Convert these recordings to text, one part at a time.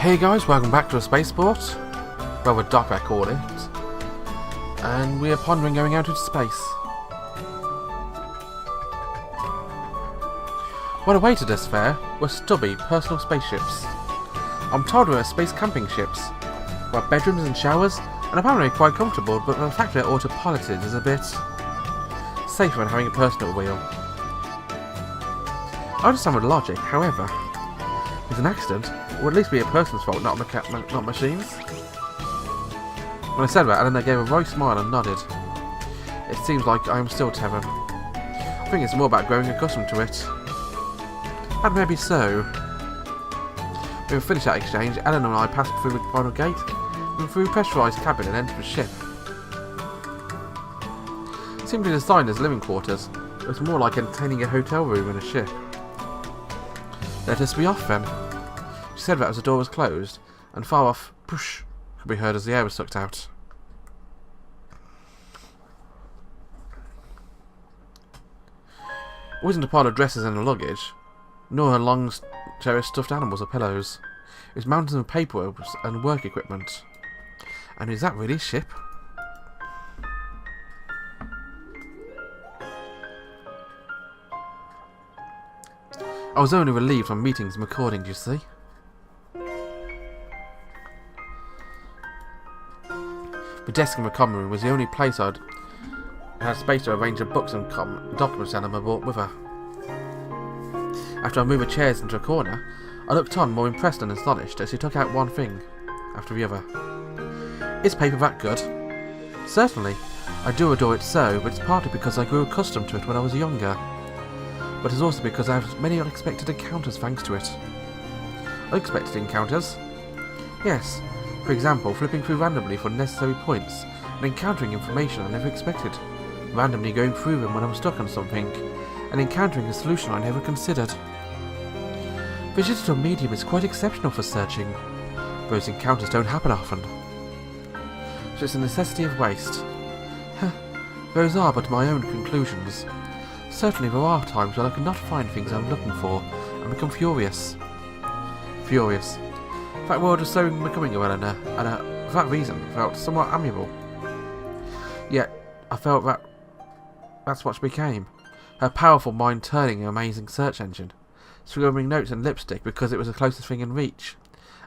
Hey guys, welcome back to a spaceport. Well, we're dock I call it. And we are pondering going out into space. What awaited us there were stubby personal spaceships. I'm told we're space camping ships. We have bedrooms and showers, and apparently quite comfortable, but the fact they're autopiloted is a bit safer than having a personal wheel. I understand with logic, however, if it's an accident, it would at least be a person's fault, not machines. When I said that, Eleanor gave a wry smile and nodded. It seems like I am still Tevin. I think it's more about growing accustomed to it. And maybe so. When we finished that exchange, Eleanor and I passed through the final gate, and through a pressurised cabin and entered the ship. Simply designed as living quarters, it was more like entertaining a hotel room in a ship. Let us be off then. She said that as the door was closed, and far off, push, could be heard as the air was sucked out. It wasn't a pile of dresses and luggage, nor her long, cherished stuffed animals or pillows. It was mountains of paperwork and work equipment. And is that really a ship? I was only relieved from meetings and recordings, you see. The desk in the common room was the only place I had space to arrange the books and documents Eleanor brought with her. After I moved the chairs into a corner, I looked on more impressed and astonished as she took out one thing after the other. Is paper that good? Certainly. I do adore it so, but it's partly because I grew accustomed to it when I was younger. But it's also because I have many unexpected encounters thanks to it. Unexpected encounters? Yes. For example, flipping through randomly for necessary points and encountering information I never expected. Randomly going through them when I'm stuck on something and encountering a solution I never considered. The digital medium is quite exceptional for searching. Those encounters don't happen often. So it's a necessity of waste. Those are but my own conclusions. Certainly there are times when I cannot find things I'm looking for and become furious. Furious. That word was so becoming of Eleanor, and for that reason felt somewhat amiable. Yet, I felt that that's what she became. Her powerful mind turning an amazing search engine, scribbling notes in lipstick because it was the closest thing in reach,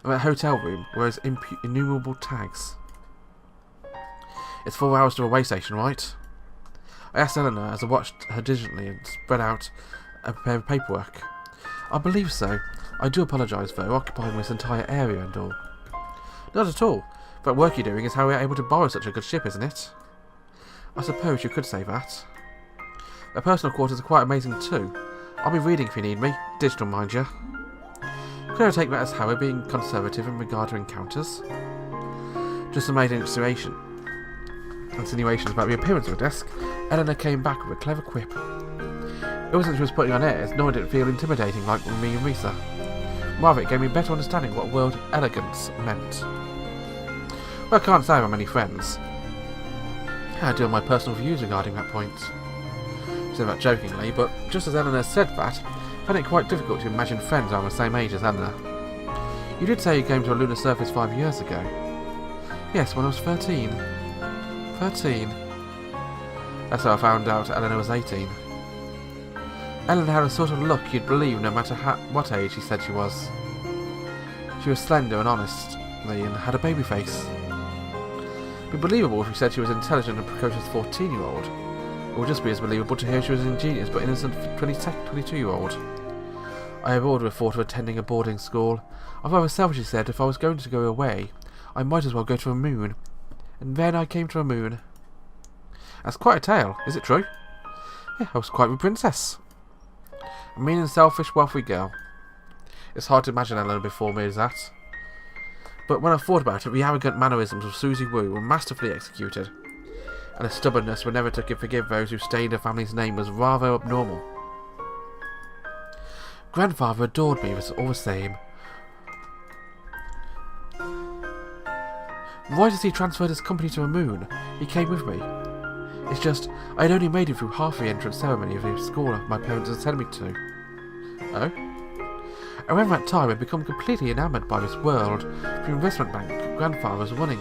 and that hotel room were his innumerable tags. It's 4 hours to a way station, right? I asked Eleanor as I watched her diligently and spread out a pair of paperwork. I believe so. I do apologise though, occupying this entire area and all. Not at all. That work you're doing is how we're able to borrow such a good ship, isn't it? I suppose you could say that. The personal quarters are quite amazing too. I'll be reading if you need me. Digital, mind you. Could I take that as Haru being conservative in regard to encounters? Just some made insinuations about the appearance of the desk, Eleanor came back with a clever quip. It wasn't she was putting on airs, nor did it feel intimidating like me and Risa. Rather, it gave me a better understanding what world elegance meant. Well, I can't say I have many friends. I do have my personal views regarding that point. She said that jokingly, but just as Eleanor said that, I found it quite difficult to imagine friends around the same age as Eleanor. You did say you came to a lunar surface 5 years ago. Yes, when I was 13. 13. That's how I found out Eleanor was 18. Eleanor had a sort of look you'd believe no matter what age she said she was. She was slender and honestly and had a baby face. It'd be believable if you said she was intelligent and precocious 14-year-old. It would just be as believable to hear she was ingenious but innocent 22-year-old. I have always thought of attending a boarding school. I've rather selfishly said if I was going to go away, I might as well go to a moon. And then I came to a moon. That's quite a tale, is it true? Yeah, I was quite a princess. A mean and selfish, wealthy girl. It's hard to imagine Eleanor before me as that. But when I thought about it, the arrogant mannerisms of Susie Wu were masterfully executed, and the stubbornness we never took to forgive those who stained her family's name was rather abnormal. Grandfather adored me all the same. Right as he transferred his company to a moon, he came with me. It's just, I had only made it through half the entrance ceremony of the school my parents had sent me to. Oh? Around that time, I'd become completely enamoured by this world, the investment bank grandfather was running.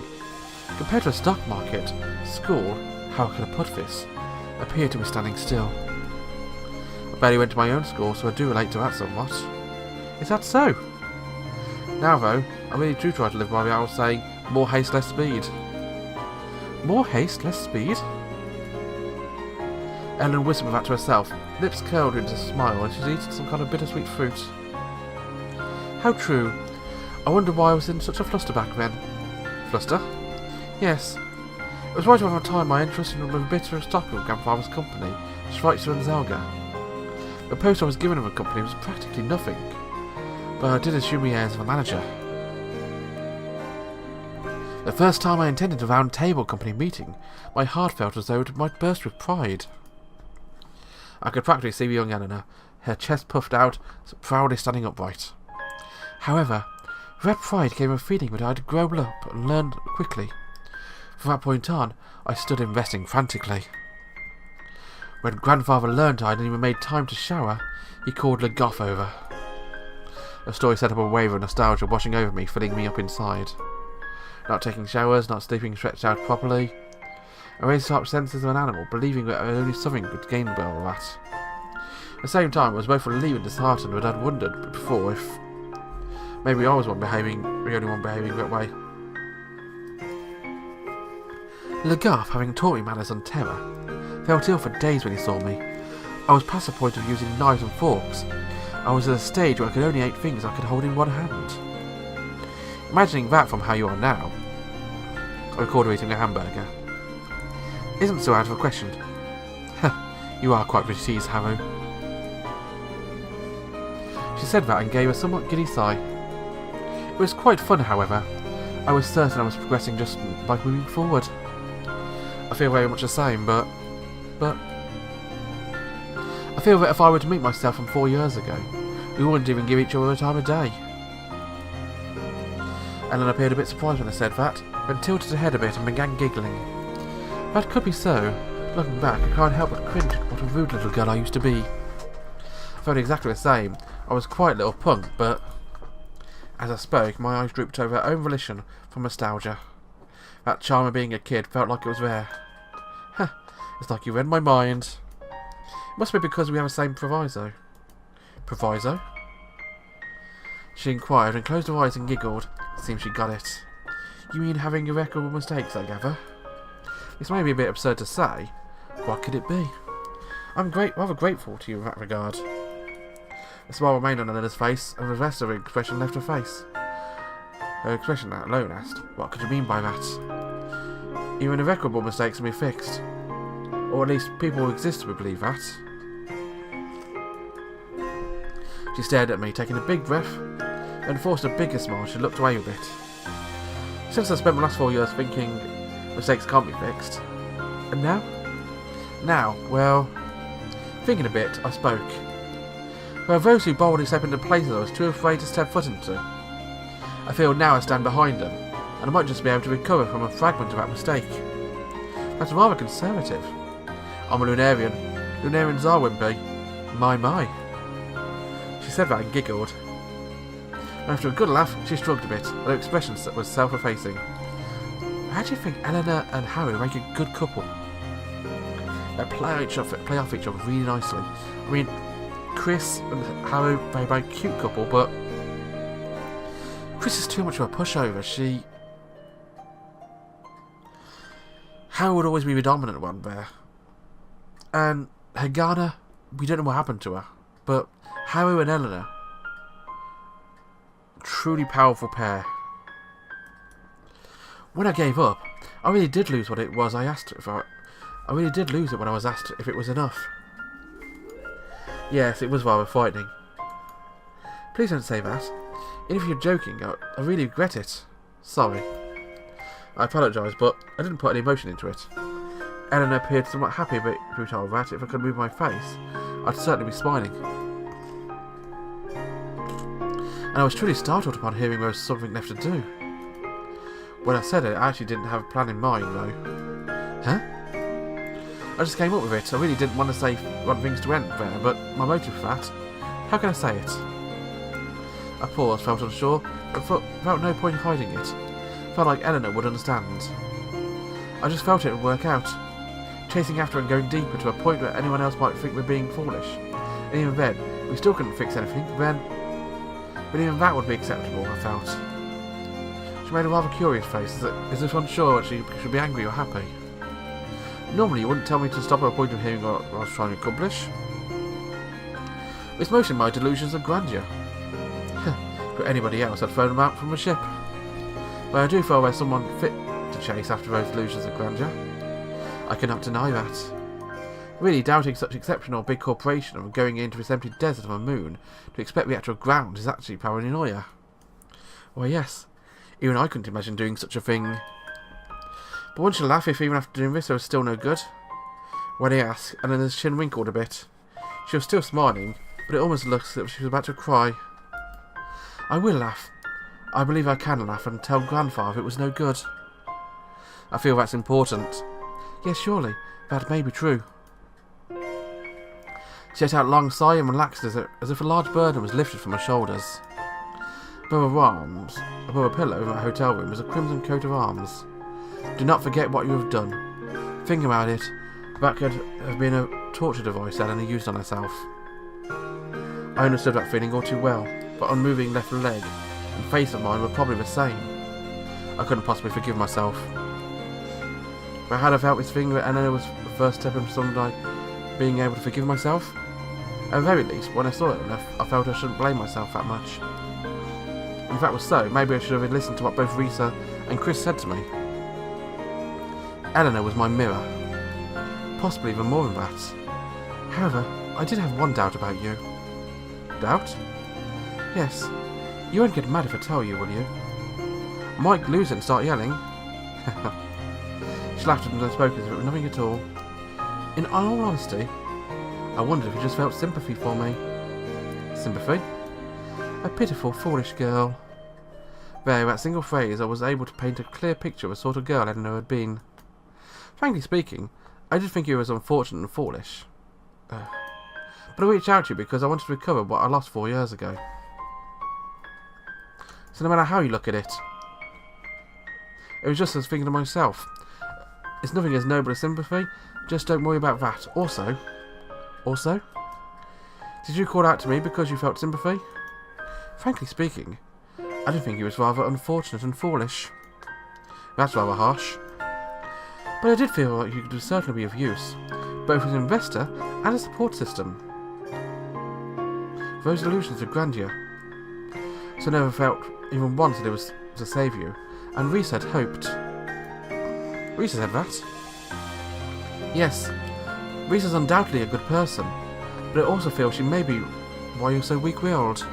Compared to a stock market, school, how could I put this, appeared to be standing still. I barely went to my own school, so I do relate to that somewhat. Is that so? Now though, I really do try to live by the old saying, more haste, less speed. More haste, less speed? Ellen whispered that to herself, lips curled into a smile, and she's eating some kind of bittersweet fruit. How true. I wonder why I was in such a fluster back then. Fluster? Yes. It was right around the time my interest in the bitter stock of grandfather's company, Schweitzer and Zelga. The post I was given in the company was practically nothing, but I did assume the airs of a manager. The first time I attended a round table company meeting, my heart felt as though it might burst with pride. I could practically see the young Eleanor, her chest puffed out, proudly standing upright. However, with that pride came a feeling that I had grown up and learned quickly. From that point on, I stood investing frantically. When grandfather learned I hadn't even made time to shower, he called Le Goff over. The story set up a wave of nostalgia washing over me, filling me up inside. Not taking showers, not sleeping stretched out properly. I raised sharp senses of an animal, believing that only something could gain by all that. At the same time, I was both relieved and disheartened, but I'd wondered before if maybe I was the only one behaving that way. Le Goff, having taught me manners and terror, felt ill for days when he saw me. I was past the point of using knives and forks. I was at a stage where I could only eat things I could hold in one hand. Imagining that from how you are now, I recalled her eating a hamburger. Isn't so out of a question. You are quite pretty tease, Haru. She said that and gave a somewhat giddy sigh. It was quite fun, however. I was certain I was progressing just by moving forward. I feel very much the same, but I feel that if I were to meet myself from 4 years ago, we wouldn't even give each other a time of day. Ellen appeared a bit surprised when I said that, then tilted her head a bit and began giggling. That could be so. Looking back, I can't help but cringe at what a rude little girl I used to be. I felt exactly the same. I was quite a little punk, but as I spoke, my eyes drooped over her own volition from nostalgia. That charm of being a kid felt like it was there. It's like you read my mind. It must be because we have the same proviso. Proviso? She inquired and closed her eyes and giggled. It seems she got it. You mean having irreparable mistakes, I gather? This may be a bit absurd to say. What could it be? I'm rather grateful to you in that regard. A smile remained on Eleanor's face, and the rest of her expression left her face. Her expression alone asked, what could you mean by that? Even irreparable mistakes can be fixed. Or at least people who exist would believe that. She stared at me, taking a big breath, and forced a bigger smile. She looked away a bit. Since I spent the last 4 years thinking mistakes can't be fixed. And now? Now, well, thinking a bit, I spoke. There are those who boldly step into places I was too afraid to step foot into. I feel now I stand behind them, and I might just be able to recover from a fragment of that mistake. That's rather conservative. I'm a Lunarian. Lunarians are wimpy. My. She said that and giggled. And after a good laugh, she shrugged a bit, her expression was self-effacing. How do you think Eleanor and Haru make a good couple? They play off each other really nicely. I mean, Chris and Haru make a cute couple, but Chris is too much of a pushover. Haru would always be the dominant one there. And Hagana, we don't know what happened to her, but Haru and Eleanor, truly powerful pair. When I gave up, I really did lose what it was I asked for. I really did lose it when I was asked if it was enough. Yes, it was rather frightening. Please don't say that. Even if you're joking, I really regret it. Sorry. I apologise, but I didn't put any emotion into it. Eleanor appeared somewhat happy about being told that if I could move my face, I'd certainly be smiling. And I was truly startled upon hearing there was something left to do. When I said it, I actually didn't have a plan in mind, though. Huh? I just came up with it. I really didn't want things to end there, but my motive for that, how can I say it? I paused, felt unsure, but felt no point hiding it. Felt like Eleanor would understand. I just felt it would work out. Chasing after and going deeper to a point where anyone else might think we're being foolish. And even then, we still couldn't fix anything, but even that would be acceptable, I felt. She made a rather curious face, as if unsure whether she should be angry or happy. Normally you wouldn't tell me to stop at a point of hearing what I was trying to accomplish. It's mostly my delusions of grandeur. For anybody else, I'd thrown them out from a ship. But I do feel there's someone fit to chase after those delusions of grandeur. I cannot deny that. Really doubting such exceptional big corporation and going into this empty desert of a moon to expect the actual ground is actually paranoia. Why yes, even I couldn't imagine doing such a thing. But one should laugh if even after doing this there was still no good. When he asked, and then his chin wrinkled a bit. She was still smiling, but it almost looked as if she was about to cry. I will laugh. I believe I can laugh and tell Grandfather it was no good. I feel that's important. Yes, surely, that may be true. She let out a long sigh and relaxed as if a large burden was lifted from her shoulders. Above her arms, above a pillow in my hotel room, was a crimson coat of arms. Do not forget what you have done. Think about it. That could have been a torture device Eleanor used on herself. I understood that feeling all too well, but unmoving left leg and face of mine were probably the same. I couldn't possibly forgive myself. But had I felt this thing that Eleanor was the first step in something like being able to forgive myself? At the very least, when I saw it enough, I felt I shouldn't blame myself that much. If that was so, maybe I should have listened to what both Risa and Chris said to me. Eleanor was my mirror. Possibly even more than that. However, I did have one doubt about you. Doubt? Yes. You won't get mad if I tell you, will you? I might lose it and start yelling. She laughed and then spoke as if it was nothing at all. In all honesty, I wondered if you just felt sympathy for me. Sympathy? A pitiful, foolish girl. There, that single phrase, I was able to paint a clear picture of the sort of girl Eleanor had been. Frankly speaking, I did think you was unfortunate and foolish. But I reached out to you because I wanted to recover what I lost 4 years ago. So no matter how you look at it, it was just as thinking to myself. It's nothing as noble as sympathy, just don't worry about that. Also, did you call out to me because you felt sympathy? Frankly speaking, I did think he was rather unfortunate and foolish. That's rather harsh. But I did feel like you could certainly be of use, both as an investor and a support system. Those illusions of grandeur. So I never felt even once that it was to save you, and Risa had hoped. Risa said that? Yes, Risa's undoubtedly a good person, but I also feel she may be why you're so weak-willed.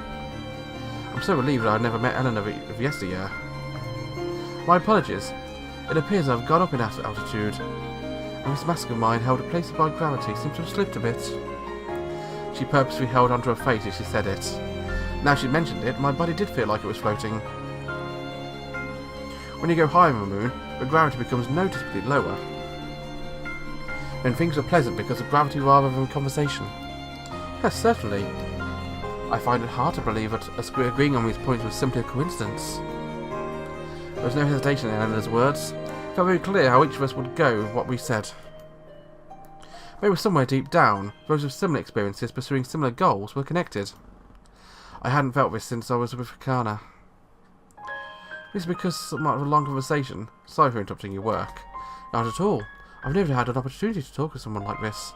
I'm so relieved that I never met Eleanor of yesteryear. My apologies. It appears I've gone up in altitude, and this mask of mine held a place by gravity seems to have slipped a bit. She purposely held onto her face as she said it. Now she mentioned it, my body did feel like it was floating. When you go higher on the moon, the gravity becomes noticeably lower. Then things are pleasant because of gravity rather than conversation. Yes, certainly. I find it hard to believe that us agreeing on these points was simply a coincidence. There was no hesitation in Eleanor's words. It felt very clear how each of us would go with what we said. Maybe somewhere deep down, those with similar experiences pursuing similar goals were connected. I hadn't felt this since I was with Kana. This is because somewhat of a long conversation. Sorry for interrupting your work. Not at all. I've never had an opportunity to talk to someone like this.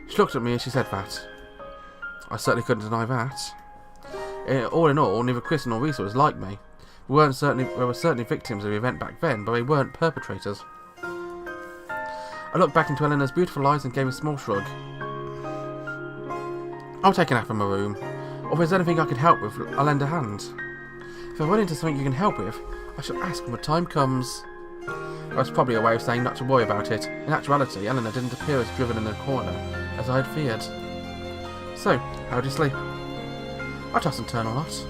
She looked at me as she said that. I certainly couldn't deny that. All in all, neither Chris nor Risa was like me. We were certainly victims of the event back then, but we weren't perpetrators. I looked back into Eleanor's beautiful eyes and gave a small shrug. I'll take a nap in my room, or if there's anything I can help with, I'll lend a hand. If I run into something you can help with, I shall ask when the time comes. That's probably a way of saying not to worry about it. In actuality, Eleanor didn't appear as driven in the corner as I had feared. So, how do you sleep? I toss and turn a lot.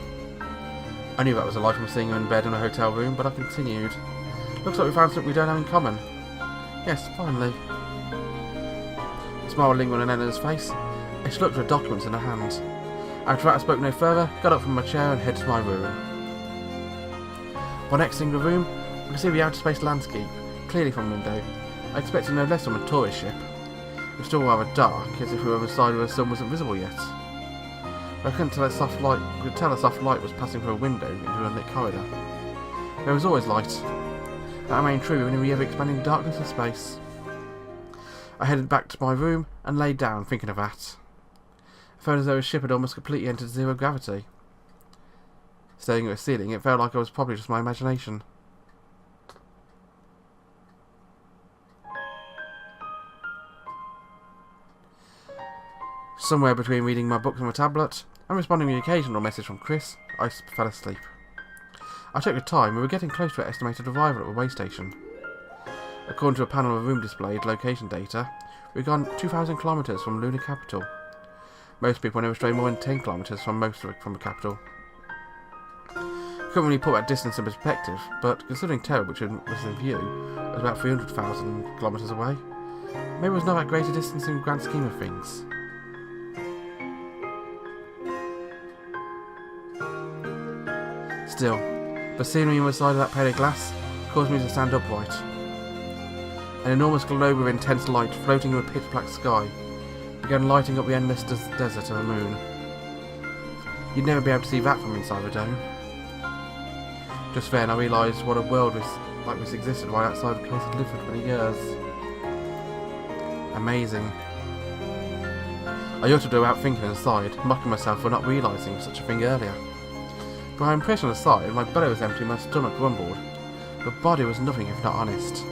I knew that was a lie from seeing her in bed in a hotel room, but I continued. Looks like we found something we don't have in common. Yes, finally. I smile lingering on Eleanor's face, as she looked at her documents in her hand. After that I spoke no further, got up from my chair and headed to my room. Upon exiting the room, I could see the outer space landscape, clearly from the window. I expected no less from a tourist ship. It was still rather dark, as if we were on the side where the sun wasn't visible yet. But I couldn't tell a soft light was passing through a window into a lit corridor. There was always light. That remained true even in the ever-expanding darkness of space. I headed back to my room and laid down, thinking of that. I felt as though the ship had almost completely entered zero gravity. Staring at the ceiling, it felt like I was probably just my imagination. Somewhere between reading my books on my tablet and responding to the occasional message from Chris, I fell asleep. I checked the time. We were getting close to our estimated arrival at the way station. According to a panel of room displayed location data, we'd gone 2,000 kilometres from lunar capital. Most people never stray more than 10 kilometres from the capital. Couldn't really put that distance in perspective, but considering Terra, which was in view, was about 300,000 kilometres away, maybe it was not that great a distance in the grand scheme of things. Still, the scenery on the side of that pane of glass caused me to stand upright. An enormous globe of intense light floating in a pitch-black sky began lighting up the endless desert of the moon. You'd never be able to see that from inside the dome. Just then I realised what a world like this existed right outside the place I'd lived for 20 years. Amazing. I uttered without thinking aside, mocking myself for not realising such a thing earlier. But my impression aside, my belly was empty and my stomach grumbled. The body was nothing if not honest.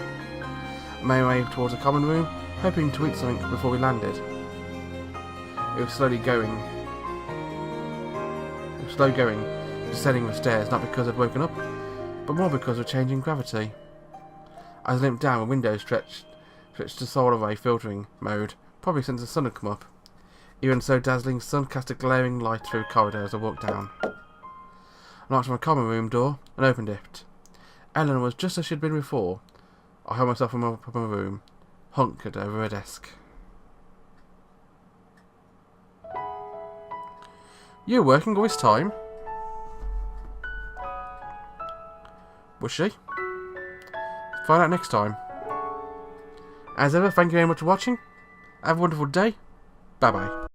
I made my way towards a common room, hoping to eat something before we landed. It was slow going, descending the stairs, not because I'd woken up, but more because of changing gravity. As I limped down, the window stretched to solid away filtering mode, probably since the sun had come up. Even so, dazzling sun cast a glaring light through the corridor as I walked down. I knocked on my common room door and opened it. Eleanor was just as she'd been before. I held myself in my room, hunkered over a desk. You were working all this time? Was she? Find out next time. As ever, thank you very much for watching. Have a wonderful day. Bye bye.